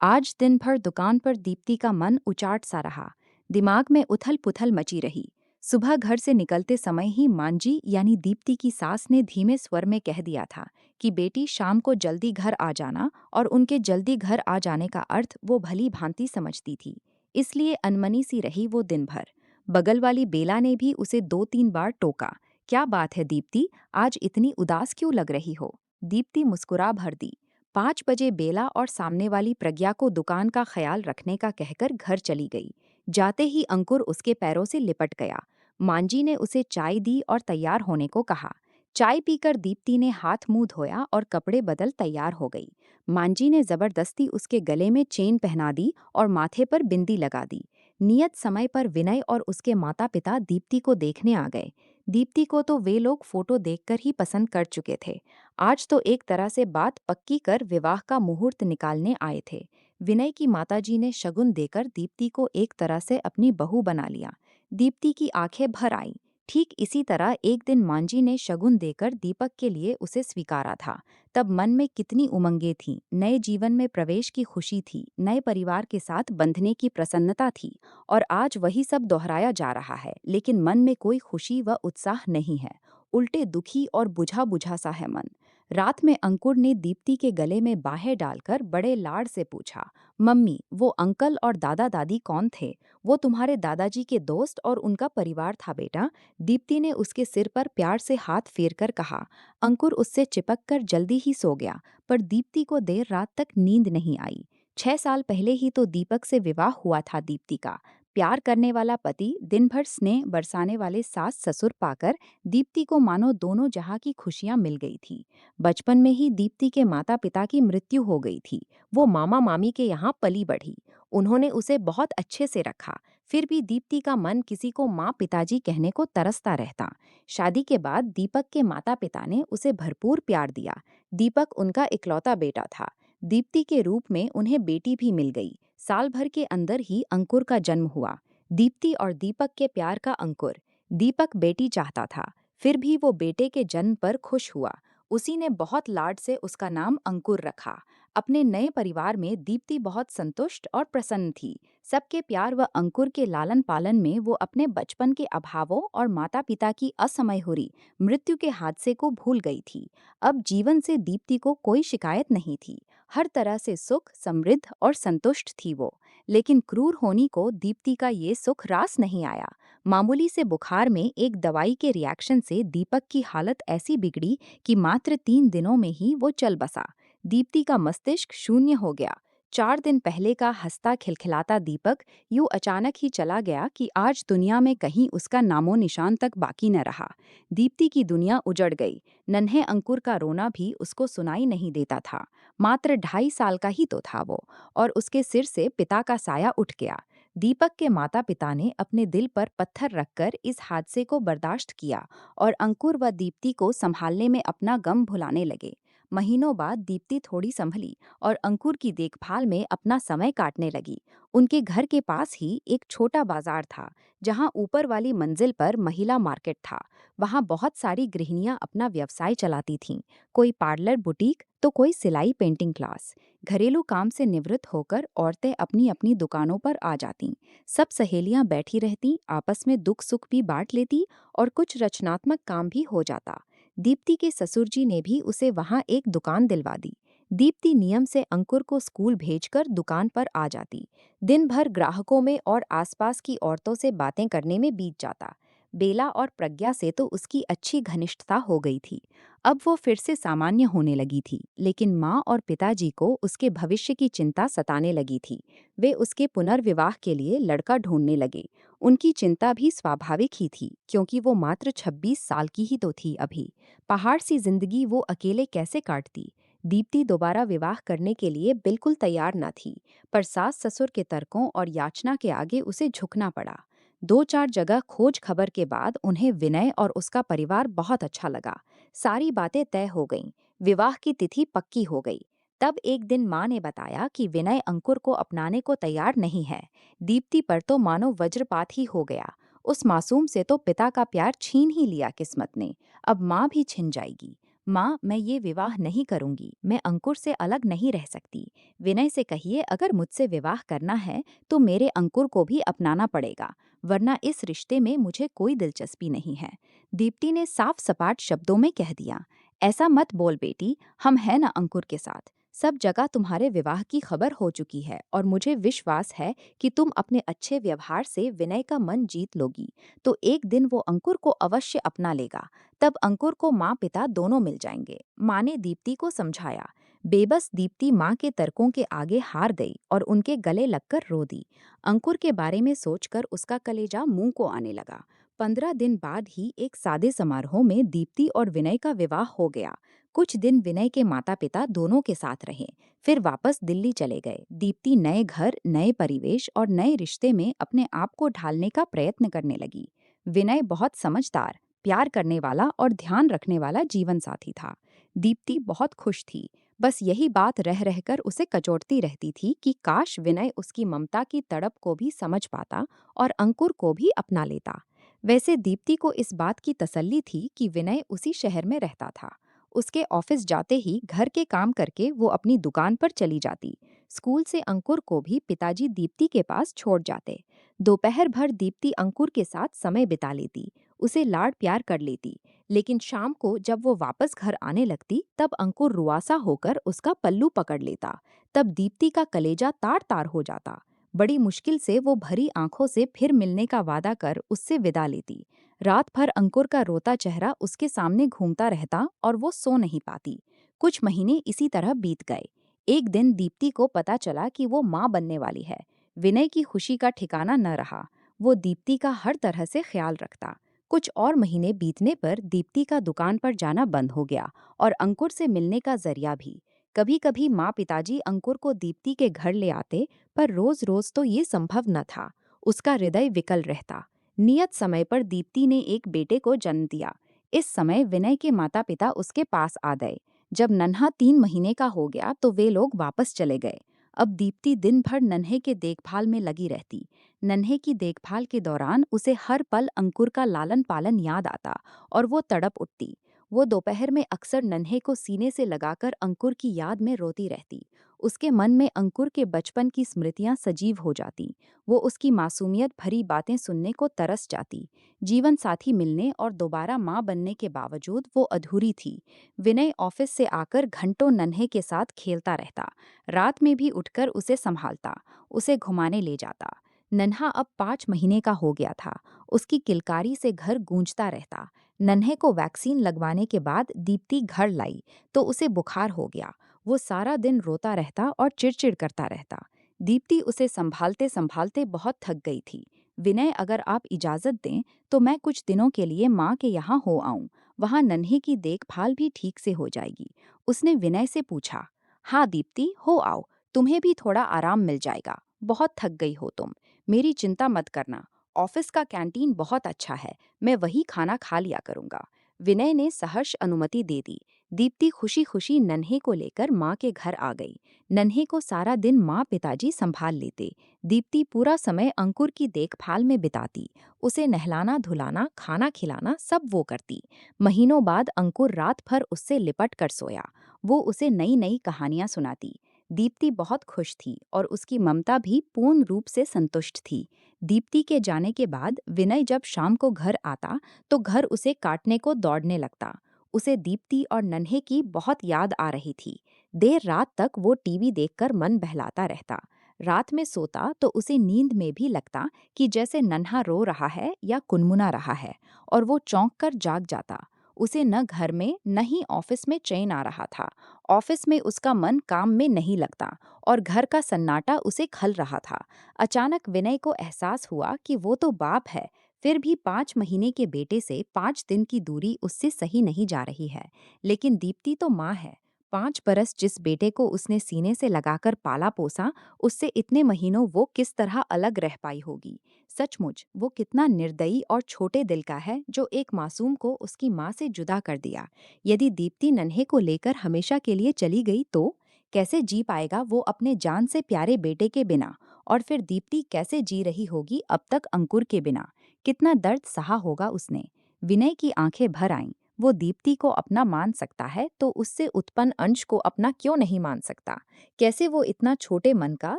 आज दिन भर दुकान पर दीप्ति का मन उचाट सा रहा। दिमाग में उथल पुथल मची रही। सुबह घर से निकलते समय ही मांजी यानी दीप्ति की सास ने धीमे स्वर में कह दिया था कि बेटी शाम को जल्दी घर आ जाना, और उनके जल्दी घर आ जाने का अर्थ वो भली भांति समझती थी। इसलिए अनमनी सी रही वो दिन भर। बगल वाली बेला ने भी उसे 2-3 बार टोका। क्या बात है दीप्ति, आज इतनी उदास क्यों लग रही हो? दीप्ति मुस्कुरा भर दी। 5 बजे बेला और सामने वाली प्रज्ञा को दुकान का ख्याल रखने का कहकर घर चली गई। जाते ही अंकुर उसके पैरों से लिपट गया। मांजी ने उसे चाय दी और तैयार होने को कहा। चाय पीकर दीप्ति ने हाथ मुंह धोया और कपड़े बदल तैयार हो गई। मांजी ने जबरदस्ती उसके गले में चेन पहना दी और माथे पर बिंदी लगा दी। नियत समय पर विनय और उसके माता पिता दीप्ति को देखने आ गए। दीप्ति को तो वे लोग फोटो देखकर ही पसंद कर चुके थे। आज तो एक तरह से बात पक्की कर विवाह का मुहूर्त निकालने आए थे। विनय की माताजी ने शगुन देकर दीप्ति को एक तरह से अपनी बहू बना लिया। दीप्ति की आंखें भर आईं। ठीक इसी तरह एक दिन मांजी ने शगुन देकर दीपक के लिए उसे स्वीकारा था। तब मन में कितनी उमंगें थीं, नए जीवन में प्रवेश की खुशी थी, नए परिवार के साथ बंधने की प्रसन्नता थी। और आज वही सब दोहराया जा रहा है, लेकिन मन में कोई खुशी व उत्साह नहीं है। उल्टे दुखी और बुझा बुझा सा है मन। रात में अंकुर ने दीप्ति के गले में बाहें डालकर बड़े लाड से पूछा, मम्मी, वो अंकल और दादा दादी कौन थे? वो तुम्हारे दादाजी के दोस्त और उनका परिवार था बेटा। दीप्ति ने उसके सिर पर प्यार से हाथ फेरकर कहा। अंकुर उससे चिपक कर जल्दी ही सो गया, पर दीप्ति को देर रात तक नींद नहीं आई। 6 साल पहले ही तो दीपक से विवाह हुआ था दीप्ति का। प्यार करने वाला पति, दिन भर स्नेह बरसाने वाले सास ससुर पाकर दीप्ति को मानो दोनों जहां की खुशियां मिल गई थी। बचपन में ही दीप्ति के माता पिता की मृत्यु हो गई थी। वो मामा मामी के यहाँ पली बढ़ी। उन्होंने उसे बहुत अच्छे से रखा। फिर भी दीप्ति का मन किसी को माँ पिताजी कहने को तरसता रहता। शादी के बाद दीपक के माता पिता ने उसे भरपूर प्यार दिया। दीपक उनका इकलौता बेटा था। दीप्ति के रूप में उन्हें बेटी भी मिल गई। साल भर के अंदर ही अंकुर का जन्म हुआ। दीप्ति और दीपक के प्यार का अंकुर। दीपक बेटी चाहता था, फिर भी वो बेटे के जन्म पर खुश हुआ। उसी ने बहुत लाड से उसका नाम अंकुर रखा। अपने नए परिवार में दीप्ति बहुत संतुष्ट और प्रसन्न थी। सबके प्यार व अंकुर के लालन पालन में वो अपने बचपन के अभावों और माता पिता की असमय हुई मृत्यु के हादसे को भूल गई थी। अब जीवन से दीप्ति को कोई शिकायत नहीं थी। हर तरह से सुख, समृद्ध और संतुष्ट थी वो। लेकिन क्रूर होनी को दीप्ति का ये सुख रास नहीं आया। मामूली से बुखार में एक दवाई के रिएक्शन से दीपक की हालत ऐसी बिगड़ी कि मात्र 3 दिनों में ही वो चल बसा। दीप्ति का मस्तिष्क शून्य हो गया। 4 दिन पहले का हंसता खिलखिलाता दीपक यूं अचानक ही चला गया कि आज दुनिया में कहीं उसका नामो निशान तक बाकी न रहा। दीप्ति की दुनिया उजड़ गई। नन्हे अंकुर का रोना भी उसको सुनाई नहीं देता था। मात्र 2.5 साल का ही तो था वो, और उसके सिर से पिता का साया उठ गया। दीपक के माता पिता ने अपने दिल पर पत्थर रखकर इस हादसे को बर्दाश्त किया और अंकुर व दीप्ति को संभालने में अपना गम भुलाने लगे। महीनों बाद दीप्ति थोड़ी संभली और अंकुर की देखभाल में अपना समय काटने लगी। उनके घर के पास ही एक छोटा बाजार था, जहां ऊपर वाली मंजिल पर महिला मार्केट था। वहां बहुत सारी गृहिणियां अपना व्यवसाय चलाती थीं। कोई पार्लर, बुटीक, तो कोई सिलाई पेंटिंग क्लास। घरेलू काम से निवृत्त होकर औरतें अपनी अपनी दुकानों पर आ जातीं। सब सहेलियां बैठी रहती, आपस में दुख सुख भी बांट लेती और कुछ रचनात्मक काम भी हो जाता। दीप्ति के ससुर जी ने भी उसे वहां एक दुकान दिलवा दी। दीप्ति नियम से अंकुर को स्कूल भेजकर दुकान पर आ जाती। दिन भर ग्राहकों में और आसपास की औरतों से बातें करने में बीत जाता। बेला और प्रज्ञा से तो उसकी अच्छी घनिष्ठता हो गई थी। अब वो फिर से सामान्य होने लगी थी, लेकिन माँ और पिताजी को उसके भविष्य की चिंता सताने लगी थी। वे उसके पुनर्विवाह के लिए लड़का ढूंढने लगे। उनकी चिंता भी स्वाभाविक ही थी, क्योंकि वो मात्र 26 साल की ही तो थी अभी। पहाड़ सी जिंदगी वो अकेले कैसे काटती? दीप्ति दोबारा विवाह करने के लिए बिल्कुल तैयार न थी, पर सास ससुर के तर्कों और याचना के आगे उसे झुकना पड़ा। 2-4 जगह खोज खबर के बाद उन्हें विनय और उसका परिवार बहुत अच्छा लगा। सारी बातें तय हो गईं। विवाह की तिथि पक्की हो गई। तब एक दिन माँ ने बताया कि विनय अंकुर को अपनाने को तैयार नहीं है। दीप्ति पर तो मानो वज्रपात ही हो गया। उस मासूम से तो पिता का प्यार छीन ही लिया किस्मत ने। अब माँ भी छिन जाएगी। माँ, मैं ये विवाह नहीं करूंगी, मैं अंकुर से अलग नहीं रह सकती। विनय से कहिए अगर मुझसे विवाह करना है तो मेरे अंकुर को भी अपनाना पड़ेगा, वरना इस रिश्ते में मुझे कोई दिलचस्पी नहीं है। दीप्ति ने साफ सपाट शब्दों में कह दिया। ऐसा मत बोल बेटी, हम हैं ना अंकुर के साथ। सब जगह तुम्हारे विवाह की खबर हो चुकी है और मुझे विश्वास है कि तुम अपने अच्छे व्यवहार से विनय का मन जीत लोगी, तो एक दिन वो अंकुर को अवश्य अपना लेगा। तब अंकुर को माँ पिता दोनों मिल जाएंगे। माँ ने दीप्ति को समझाया। बेबस दीप्ति माँ के तर्कों के आगे हार गई और उनके गले लगकर रो दी। अंकुर के बारे में सोचकर उसका कलेजा मुंह को आने लगा। 15 दिन बाद ही एक सादे समारोह में दीप्ति और विनय का विवाह हो गया। कुछ दिन विनय के माता पिता दोनों के साथ रहे, फिर वापस दिल्ली चले गए। दीप्ति नए घर, नए परिवेश और नए रिश्ते में अपने आप को ढालने का प्रयत्न करने लगी। विनय बहुत समझदार, प्यार करने वाला और ध्यान रखने वाला जीवन साथी था। दीप्ति बहुत खुश थी। बस यही बात रह रहकर उसे कचोटती रहती थी कि काश विनय उसकी ममता की तड़प को भी समझ पाता और अंकुर को भी अपना लेता। वैसे दीप्ति को इस बात की तसल्ली थी कि विनय उसी शहर में रहता था। उसके ऑफिस जाते ही घर के काम करके वो अपनी दुकान पर चली जाती। स्कूल से अंकुर को भी पिताजी दीप्ति के पास छोड़ जाते। दोपहर भर दीप्ति अंकुर के साथ समय बिता लेती, उसे लाड प्यार कर लेती। लेकिन शाम को जब वो वापस घर आने लगती तब अंकुर रुआसा होकर उसका पल्लू पकड़ लेता। तब दीप्ति का कलेजा तार तार हो जाता। बड़ी मुश्किल से वो भरी आंखों से फिर मिलने का वादा कर उससे विदा लेती। रात भर अंकुर का रोता चेहरा उसके सामने घूमता रहता और वो सो नहीं पाती। कुछ महीने इसी तरह बीत गए। एक दिन दीप्ति को पता चला कि वो माँ बनने वाली है। विनय की खुशी का ठिकाना न रहा। वो दीप्ति का हर तरह से ख्याल रखता। कुछ और महीने बीतने पर दीप्ति का दुकान पर जाना बंद हो गया और अंकुर से मिलने का जरिया भी। कभी कभी माँ पिताजी अंकुर को दीप्ति के घर ले आते, पर रोज रोज तो ये संभव न था। उसका हृदय विकल रहता। नियत समय पर दीप्ति ने एक बेटे को जन्म दिया। इस समय विनय के माता पिता उसके पास आ गए। जब नन्हा 3 महीने का हो गया तो वे लोग वापस चले गए। अब दीप्ति दिन भर नन्हे के देखभाल में लगी रहती। नन्हे की देखभाल के दौरान उसे हर पल अंकुर का लालन पालन याद आता और वो तड़प उठती। वो दोपहर में अक्सर नन्हे को सीने से लगाकर अंकुर की याद में रोती रहती। उसके मन में अंकुर के बचपन की स्मृतियां सजीव हो जाती। वो उसकी मासूमियत भरी बातें सुनने को तरस जाती। जीवन साथी मिलने और दोबारा माँ बनने के बावजूद वो अधूरी थी। विनय ऑफिस से आकर घंटों नन्हे के साथ खेलता रहता। रात में भी उठकर उसे संभालता, उसे घुमाने ले जाता। नन्हा अब 5 महीने का हो गया था। उसकी किलकारी से घर गूंजता रहता। नन्हे को वैक्सीन लगवाने के बाद दीप्ति घर लाई तो उसे बुखार हो गया। वो सारा दिन रोता रहता और चिड़चिड़ करता रहता। दीप्ति उसे संभालते संभालते बहुत थक गई थी। विनय, अगर आप इजाजत दें तो मैं कुछ दिनों के लिए माँ के यहाँ हो आऊं। वहाँ नन्हे की देखभाल भी ठीक से हो जाएगी। उसने विनय से पूछा। हाँ दीप्ति, हो आओ। तुम्हें भी थोड़ा आराम मिल जाएगा। बहुत थक गई हो तुम। मेरी चिंता मत करना। ऑफिस का कैंटीन बहुत अच्छा है, मैं वही खाना खा लिया करूंगा। विनय ने सहर्ष अनुमति दे दी। दीप्ति खुशी खुशी नन्हे को लेकर माँ के घर आ गई। नन्हे को सारा दिन माँ पिताजी संभाल लेते। दीप्ति पूरा समय अंकुर की देखभाल में बिताती। उसे नहलाना धुलाना खाना खिलाना सब वो करती। महीनों बाद अंकुर रात भर उससे लिपट कर सोया। वो उसे नई नई कहानियां सुनाती। दीप्ति बहुत खुश थी और उसकी ममता भी पूर्ण रूप से संतुष्ट थी। दीप्ति के जाने के बाद विनय जब शाम को घर आता तो घर उसे काटने को दौड़ने लगता। उसे दीप्ति और नन्हे की बहुत याद आ रही थी। देर रात तक वो टीवी देखकर मन बहलाता रहता। रात में सोता तो उसे नींद में भी लगता कि जैसे नन्हा रो रहा है या कुनमुना रहा है, और वो चौंक कर जाग जाता। उसे न घर में न ही ऑफिस में चैन आ रहा था। ऑफिस में उसका मन काम में नहीं लगता और घर का सन्नाटा उसे खल रहा था। अचानक विनय को एहसास हुआ कि वो तो बाप है, फिर भी 5 महीने के बेटे से 5 दिन की दूरी उससे सही नहीं जा रही है। लेकिन दीप्ति तो माँ है। 5 बरस जिस बेटे को उसने सीने से लगाकर पाला पोसा, उससे इतने महीनों वो किस तरह अलग रह पाई होगी। सचमुच वो कितना निर्दयी और छोटे दिल का है जो एक मासूम को उसकी माँ से जुदा कर दिया। यदि दीप्ति नन्हे को लेकर हमेशा के लिए चली गई तो कैसे जी पाएगा वो अपने जान से प्यारे बेटे के बिना। और फिर दीप्ति कैसे जी रही होगी अब तक अंकुर के बिना। कितना दर्द सहा होगा उसने। विनय की आंखें भर आईं। वो दीप्ति को अपना मान सकता है तो उससे उत्पन्न अंश को अपना क्यों नहीं मान सकता? कैसे वो इतना छोटे मन का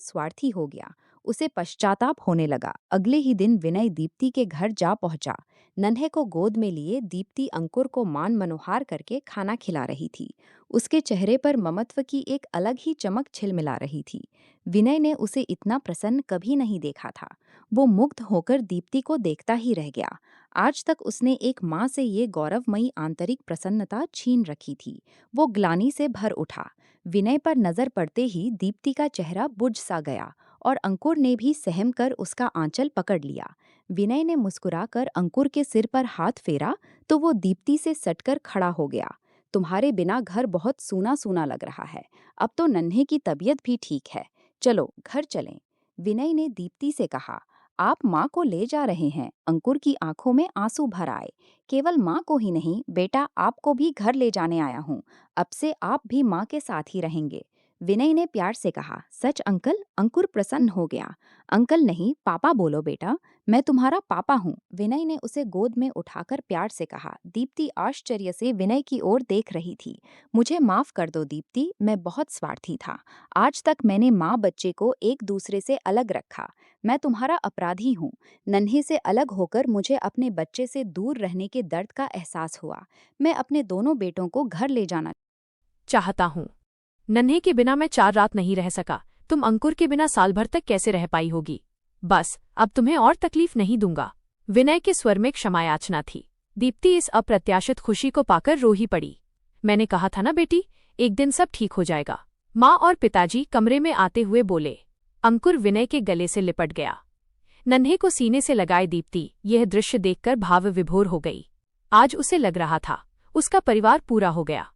स्वार्थी हो गया? उसे पश्चाताप होने लगा। अगले ही दिन विनय दीप्ति के घर जा पहुंचा। नन्हे को गोद में लिए दीप्ति अंकुर को मान मनोहार करके खाना खिला रही थी। उसके चेहरे पर ममत्व की एक अलग ही चमक छिलमिला रही थी। विनय ने उसे इतना प्रसन्न कभी नहीं देखा था। वो मुग्ध होकर दीप्ति को देखता ही रह गया। आज तक उसने एक माँ से ये गौरवमयी आंतरिक प्रसन्नता छीन रखी थी। वो ग्लानि से भर उठा। विनय पर नजर पड़ते ही दीप्ति का चेहरा बुझ सा गया और अंकुर ने भी सहम कर उसका आंचल पकड़ लिया। विनय ने मुस्कुराकर अंकुर के सिर पर हाथ फेरा तो वो दीप्ति से सटकर खड़ा हो गया। तुम्हारे बिना घर बहुत सूना सूना लग रहा है। अब तो नन्हे की तबीयत भी ठीक है। चलो घर चलें। विनय ने दीप्ति से कहा। आप माँ को ले जा रहे हैं? अंकुर की आंखों में आंसू भर आए। केवल माँ को ही नहीं बेटा, आपको भी घर ले जाने आया हूँ। अब से आप भी माँ के साथ ही रहेंगे। विनय ने प्यार से कहा। सच अंकल? अंकुर प्रसन्न हो गया। अंकल नहीं, पापा बोलो बेटा, मैं तुम्हारा पापा हूँ। विनय ने उसे गोद में उठाकर प्यार से कहा। दीप्ति आश्चर्य से विनय की ओर देख रही थी। मुझे माफ कर दो दीप्ति, मैं बहुत स्वार्थी था। आज तक मैंने माँ बच्चे को एक दूसरे से अलग रखा। मैं तुम्हारा अपराधी हूँ। नन्हे से अलग होकर मुझे अपने बच्चे से दूर रहने के दर्द का एहसास हुआ। मैं अपने दोनों बेटों को घर ले जाना चाहता हूँ। नन्हे के बिना मैं 4 रात नहीं रह सका, तुम अंकुर के बिना साल भर तक कैसे रह पाई होगी? बस अब तुम्हें और तकलीफ नहीं दूंगा। विनय के स्वर में क्षमा याचना थी। दीप्ति इस अप्रत्याशित खुशी को पाकर रो ही पड़ी। मैंने कहा था ना बेटी, एक दिन सब ठीक हो जाएगा। माँ और पिताजी कमरे में आते हुए बोले। अंकुर विनय के गले से लिपट गया। नन्हे को सीने से लगाए दीप्ति यह दृश्य देखकर भाव विभोर हो गई। आज उसे लग रहा था उसका परिवार पूरा हो गया।